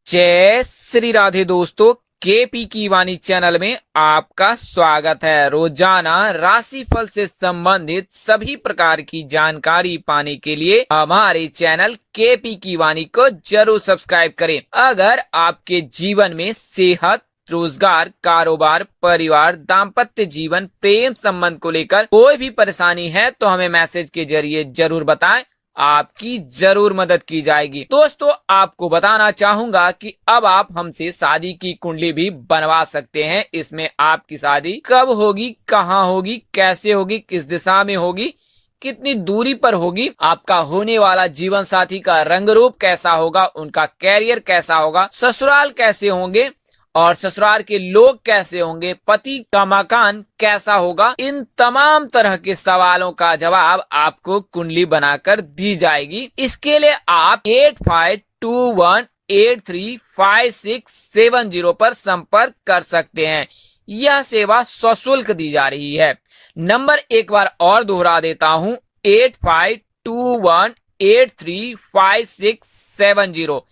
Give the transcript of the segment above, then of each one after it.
जय श्री राधे दोस्तों, केपी की वाणी चैनल में आपका स्वागत है। रोजाना राशिफल से संबंधित सभी प्रकार की जानकारी पाने के लिए हमारे चैनल केपी की वाणी को जरूर सब्सक्राइब करें। अगर आपके जीवन में सेहत, रोजगार, कारोबार, परिवार, दाम्पत्य जीवन, प्रेम संबंध को लेकर कोई भी परेशानी है तो हमें मैसेज के जरिए जरूर बताएं, आपकी जरूर मदद की जाएगी। दोस्तों, आपको बताना चाहूंगा कि अब आप हमसे शादी की कुंडली भी बनवा सकते हैं। इसमें आपकी शादी कब होगी, कहाँ होगी, कैसे होगी, किस दिशा में होगी, कितनी दूरी पर होगी, आपका होने वाला जीवन साथी का रंग रूप कैसा होगा, उनका कैरियर कैसा होगा, ससुराल कैसे होंगे और ससुराल के लोग कैसे होंगे, पति का मकान कैसा होगा, इन तमाम तरह के सवालों का जवाब आपको कुंडली बनाकर दी जाएगी। इसके लिए आप 8521835670 पर संपर्क कर सकते हैं। यह सेवा सशुल्क दी जा रही है। नंबर एक बार और दोहरा देता हूँ, 8521835670।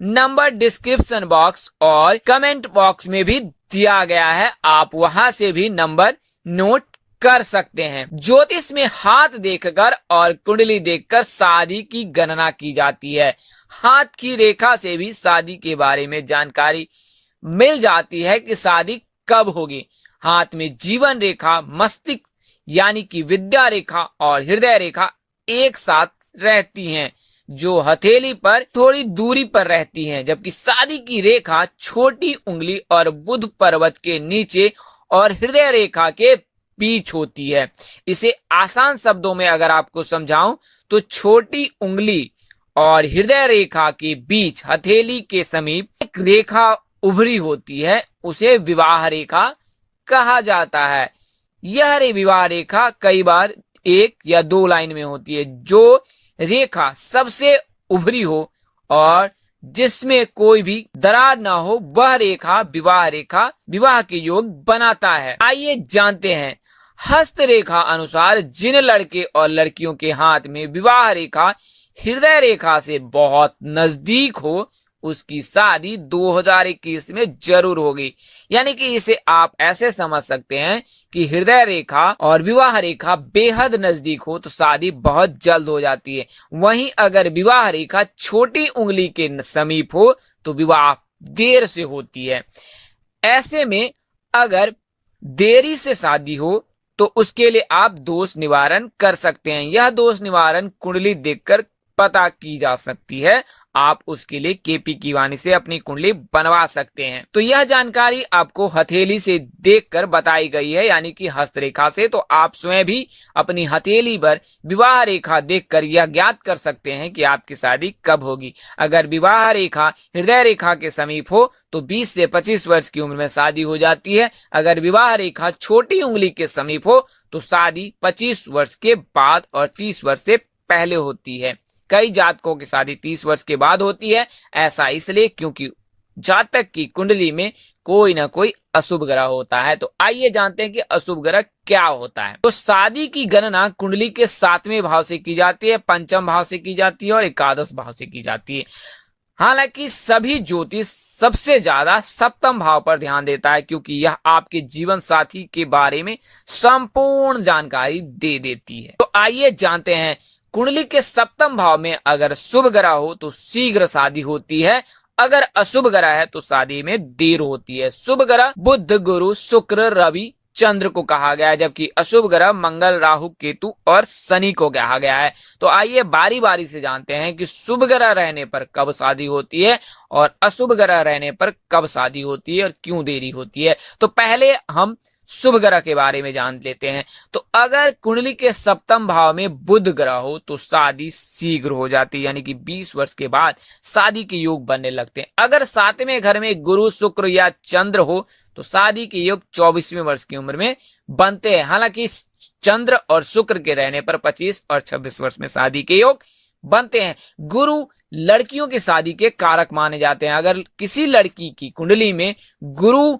नंबर डिस्क्रिप्शन बॉक्स और कमेंट बॉक्स में भी दिया गया है, आप वहां से भी नंबर नोट कर सकते हैं। ज्योतिष में हाथ देखकर और कुंडली देखकर शादी की गणना की जाती है। हाथ की रेखा से भी शादी के बारे में जानकारी मिल जाती है कि शादी कब होगी। हाथ में जीवन रेखा, मस्तिष्क यानी कि विद्या रेखा और हृदय रेखा एक साथ रहती हैं, जो हथेली पर थोड़ी दूरी पर रहती हैं, जबकि शादी की रेखा छोटी उंगली और बुध पर्वत के नीचे और हृदय रेखा के बीच होती है। इसे आसान शब्दों में अगर आपको समझाऊं तो छोटी उंगली और हृदय रेखा के बीच हथेली के समीप एक रेखा उभरी होती है, उसे विवाह रेखा कहा जाता है। यह विवाह रेखा कई बार एक या दो लाइन में होती है। जो रेखा सबसे उभरी हो और जिसमें कोई भी दरार ना हो, वह रेखा विवाह के योग बनाता है। आइए जानते हैं, हस्त रेखा अनुसार जिन लड़के और लड़कियों के हाथ में विवाह रेखा हृदय रेखा से बहुत नजदीक हो, उसकी शादी 2021 में जरूर होगी। यानी कि इसे आप ऐसे समझ सकते हैं कि हृदय रेखा और विवाह रेखा बेहद नजदीक हो तो शादी बहुत जल्द हो जाती है। वहीं अगर विवाह रेखा छोटी उंगली के समीप हो तो विवाह देर से होती है। ऐसे में अगर देरी से शादी हो तो उसके लिए आप दोष निवारण कर सकते हैं। यह दोष निवारण कुंडली देखकर पता की जा सकती है। आप उसके लिए केपी की वाणी से अपनी कुंडली बनवा सकते हैं। तो यह जानकारी आपको हथेली से देखकर बताई गई है, यानी कि हस्तरेखा से। तो आप स्वयं भी अपनी हथेली पर विवाह रेखा देखकर यह ज्ञात कर सकते हैं कि आपकी शादी कब होगी। अगर विवाह रेखा हृदय रेखा के समीप हो तो 20 से 25 वर्ष की उम्र में शादी हो जाती है। अगर विवाह रेखा छोटी उंगली के समीप हो तो शादी 25 वर्ष के बाद और 30 वर्ष से पहले होती है। कई जातकों की शादी 30 वर्ष के बाद होती है। ऐसा इसलिए क्योंकि जातक की कुंडली में कोई ना कोई अशुभ ग्रह होता है। तो आइए जानते हैं कि अशुभ ग्रह क्या होता है। तो शादी की गणना कुंडली के 7वें भाव से की जाती है, 5वें भाव से की जाती है और 11 भाव से की जाती है। हालांकि सभी ज्योतिष सबसे ज्यादा 7वें भाव पर ध्यान देता है, क्योंकि यह आपके जीवन साथी के बारे में संपूर्ण जानकारी दे देती है। तो आइए जानते हैं, कुंडली के 7वें भाव में अगर शुभ ग्रह हो तो शीघ्र शादी होती है। अगर अशुभ ग्रह है तो शादी में देर होती है। शुभ ग्रह बुध, गुरु, शुक्र, रवि, चंद्र को कहा गया है, जबकि अशुभ ग्रह मंगल, राहु, केतु और शनि को कहा गया है। तो आइए बारी बारी से जानते हैं कि शुभ ग्रह रहने पर कब शादी होती है और अशुभ ग्रह रहने पर कब शादी होती है और क्यों देरी होती है। तो पहले हम शुभ ग्रह के बारे में जान लेते हैं। तो अगर कुंडली के 7वें भाव में बुध ग्रह हो तो शादी शीघ्र हो जाती है, यानी कि 20 वर्ष के बाद शादी के योग बनने लगते हैं। अगर 7वें घर में गुरु, शुक्र या चंद्र हो तो शादी के योग 24वें वर्ष की उम्र में बनते हैं। हालांकि चंद्र और शुक्र के रहने पर 25 और 26 वर्ष में शादी के योग बनते हैं। गुरु लड़कियों की शादी के कारक माने जाते हैं। अगर किसी लड़की की कुंडली में गुरु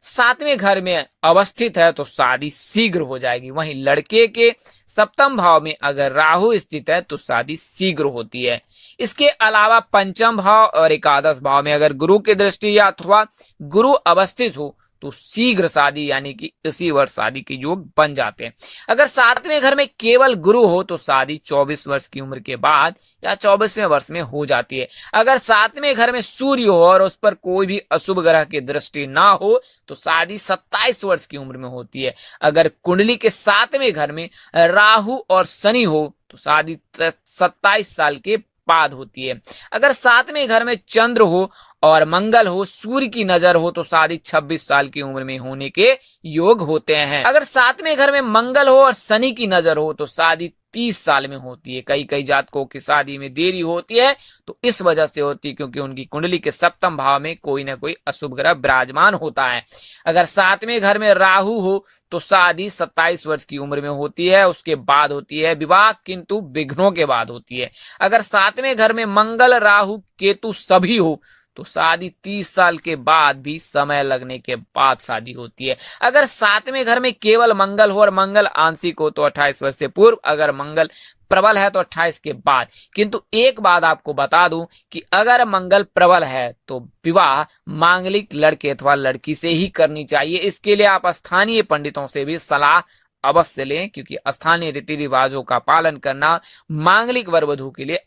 सातवें घर में अवस्थित है तो शादी शीघ्र हो जाएगी। वहीं लड़के के सप्तम भाव में अगर राहु स्थित है तो शादी शीघ्र होती है। इसके अलावा पंचम भाव और एकादश भाव में अगर गुरु की दृष्टि या अथवा गुरु अवस्थित हो तो शीघ्र शादी यानी कि इसी वर्ष शादी के योग बन जाते हैं। अगर सातवें घर में केवल गुरु हो तो शादी 24 वर्ष की उम्र के बाद या 24वें वर्ष में हो जाती है। अगर सातवें घर में सूर्य हो और उस पर कोई भी अशुभ ग्रह की दृष्टि ना हो तो शादी 27 वर्ष की उम्र में होती है। अगर कुंडली के सातवें घर में राहु और शनि हो तो शादी 27 साल के बाद होती है। अगर सातवें घर में चंद्र हो और मंगल हो, सूर्य की नजर हो तो शादी 26 साल की उम्र में होने के योग होते हैं। अगर सातवें घर में मंगल हो और शनि की नजर हो तो शादी 30 साल में होती है। कई कई जातकों की शादी में देरी होती है तो इस वजह से होती है क्योंकि उनकी कुंडली के सप्तम भाव में कोई ना कोई अशुभ ग्रह विराजमान होता है। अगर सातवें घर में राहु हो तो शादी 27 वर्ष की उम्र में होती है, उसके बाद होती है विवाह, किंतु विघ्नों के बाद होती है। अगर सातवें घर में मंगल राहु केतु सभी हो तो शादी 30 साल के बाद भी समय लगने के बाद शादी होती है। अगर सातवें घर में केवल मंगल हो और मंगल आंशिक हो तो 28 वर्ष से पूर्व, अगर मंगल प्रबल है तो 28 के बाद। किंतु एक बात आपको बता दूं कि अगर मंगल प्रबल है तो विवाह मांगलिक लड़के अथवा लड़की से ही करनी चाहिए। इसके लिए आप स्थानीय पंडितों से भी सलाह अवश्य लें क्योंकि स्थानीय रीति रिवाजों का पालन करना मांगलिक वर वधू के लिए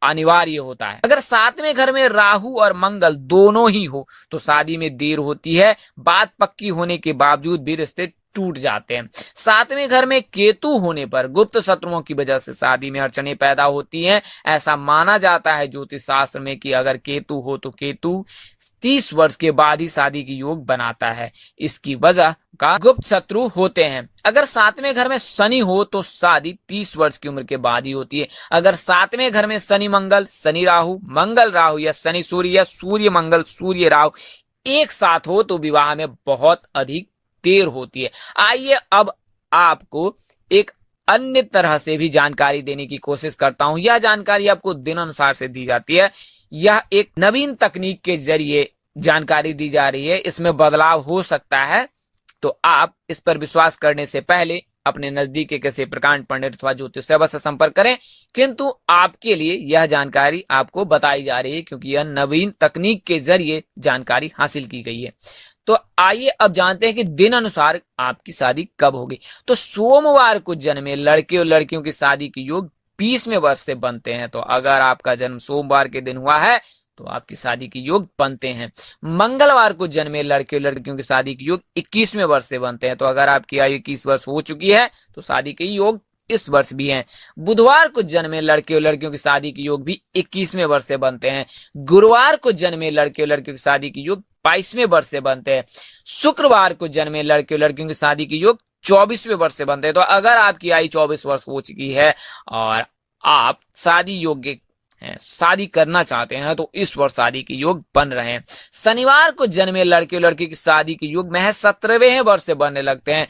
अनिवार्य होता है। अगर सातवें घर में राहु और मंगल दोनों ही हो तो शादी में देर होती है, बात पक्की होने के बावजूद भी रिश्ते टूट जाते हैं। सातवें घर में केतु होने पर गुप्त शत्रुओं की वजह से शादी में अड़चनें पैदा होती हैं। ऐसा माना जाता है ज्योतिष शास्त्र में कि अगर केतु हो तो केतु 30 वर्ष के बाद ही शादी की योग बनाता है। इसकी वजह का गुप्त शत्रु होते हैं। अगर सातवें घर में शनि हो तो शादी 30 वर्ष की उम्र के बाद ही होती है। अगर सातवें घर में शनि मंगल, शनि राहु, मंगल राहु या शनि सूर्य या सूर्य मंगल सूर्य राहु एक साथ हो तो विवाह में बहुत अधिक देर होती है। आइए अब आपको एक अन्य तरह से भी जानकारी देने की कोशिश करता हूं। यह जानकारी आपको दिन अनुसार से दी जाती है। यह एक नवीन तकनीक के जरिए जानकारी दी जा रही है। इसमें बदलाव हो सकता है तो आप इस पर विश्वास करने से पहले अपने नजदीक के किसी प्रकांड पंडित अथवा ज्योतिष सेवा से संपर्क करें। किंतु आपके लिए यह जानकारी आपको बताई जा रही है क्योंकि यह नवीन तकनीक के जरिए जानकारी हासिल की गई है। तो आइए अब जानते हैं कि दिन अनुसार आपकी शादी कब होगी। तो सोमवार को जन्मे लड़के और लड़कियों की शादी के योग 20वें वर्ष से बनते हैं। तो अगर आपका जन्म सोमवार के दिन हुआ है तो आपकी शादी के योग बनते हैं। मंगलवार को जन्मे लड़के और लड़कियों की शादी के योग 21वें वर्ष से बनते हैं। तो अगर आपकी आयु 21 वर्ष हो चुकी है तो शादी के योग इस वर्ष भी हैं। बुधवार को जन्मे लड़के और लड़कियों की शादी के योग भी 21वें वर्ष से बनते हैं। गुरुवार को जन्मे लड़के और लड़कियों की शादी के योग 22वें वर्ष से बनते हैं। शुक्रवार को जन्मे लड़के और लड़कियों की शादी के योग 24वें वर्ष से बनते हैं। तो अगर आपकी आयु 24 वर्ष हो चुकी है और आप शादी योग्य हैं, शादी करना चाहते हैं तो इस वर्ष शादी के योग बन रहे हैं। शनिवार को जन्मे लड़के और लड़की की शादी के योग महज 17वें वर्ष से बनने लगते हैं।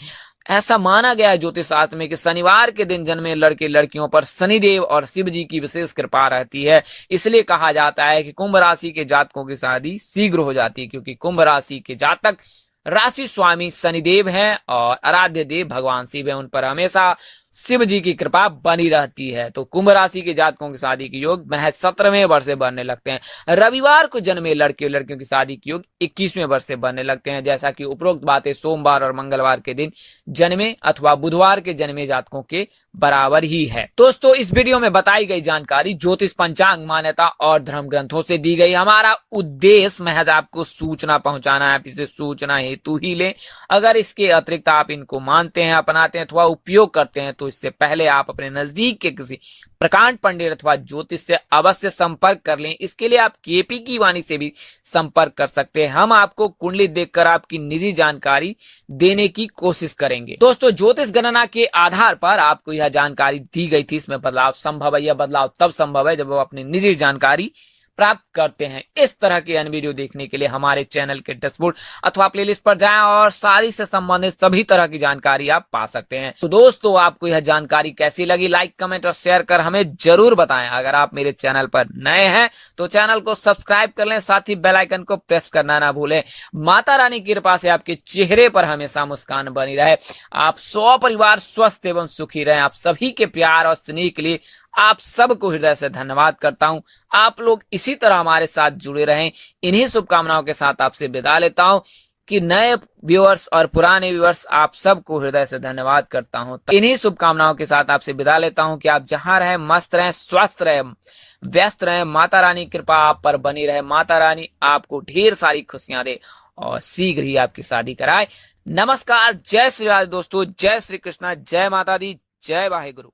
ऐसा माना गया है ज्योतिष शास्त्र में कि शनिवार के दिन जन्मे लड़के लड़कियों पर शनिदेव और शिव जी की विशेष कृपा रहती है। इसलिए कहा जाता है कि कुंभ राशि के जातकों की शादी शीघ्र हो जाती है क्योंकि कुंभ राशि के जातक राशि स्वामी शनिदेव हैं और आराध्य देव भगवान शिव है। उन पर हमेशा शिव जी की कृपा बनी रहती है। तो कुंभ राशि के जातकों की शादी के योग महज 17वें वर्ष से बनने लगते हैं। रविवार को जन्मे लड़के और लड़कियों की शादी के योग 21वें वर्ष से बनने लगते हैं। जैसा कि उपरोक्त बातें सोमवार और मंगलवार के दिन जन्मे अथवा बुधवार के जन्मे जातकों के बराबर ही है। दोस्तों, इस वीडियो में बताई गई जानकारी ज्योतिष पंचांग मान्यता और धर्म ग्रंथों से दी गई। हमारा उद्देश्य महज आपको सूचना पहुंचाना है। आप इसे सूचना हेतु ही लें। अगर इसके अतिरिक्त आप इनको मानते हैं, अपनाते हैं अथवा उपयोग करते हैं तो इससे पहले आप अपने नजदीक के किसी प्रकांड पंडित अथवा ज्योतिष से अवश्य संपर्क कर लें। इसके लिए आप केपी की वाणी से भी संपर्क कर सकते हैं। हम आपको कुंडली देखकर आपकी निजी जानकारी देने की कोशिश करेंगे। दोस्तों, ज्योतिष गणना के आधार पर आपको यह जानकारी दी गई थी। इसमें बदलाव संभव है। यह बदलाव तब संभव है जब आप अपनी निजी जानकारी प्राप्त करते हैं। इस तरह के अन्य वीडियो देखने के लिए हमारे चैनल के डैशबोर्ड अथवा प्लेलिस्ट पर जाएं और सारी से संबंधित सभी तरह की जानकारी आप पा सकते हैं। तो दोस्तों, आपको यह जानकारी कैसी लगी, लाइक कमेंट और शेयर कर हमें जरूर बताएं। अगर आप मेरे चैनल पर नए हैं तो चैनल को सब्सक्राइब कर लें, साथ ही बेल आइकन को प्रेस करना ना भूलें। माता रानी की कृपा से आपके चेहरे पर हमेशा मुस्कान बनी रहे, आप सपरिवार स्वस्थ एवं सुखी रहें। आप सभी के प्यार और स्नेह के लिए आप सबको हृदय से धन्यवाद करता हूं। आप लोग इसी तरह हमारे साथ जुड़े रहें। इन्हीं शुभकामनाओं के साथ आपसे विदा लेता हूं कि नए व्यूअर्स और पुराने व्यूअर्स, आप सबको हृदय से धन्यवाद करता हूं। इन्हीं शुभकामनाओं के साथ आपसे विदा लेता हूं कि आप जहां रहें मस्त रहें, स्वस्थ रहें, व्यस्त रहें। माता रानी कृपा आप पर बनी रहे। माता रानी आपको ढेर सारी खुशियां दे और शीघ्र ही आपकी शादी कराए। नमस्कार, जय श्री राधे दोस्तों, जय श्री कृष्णा, जय माता दी, जय वाहेगुरु।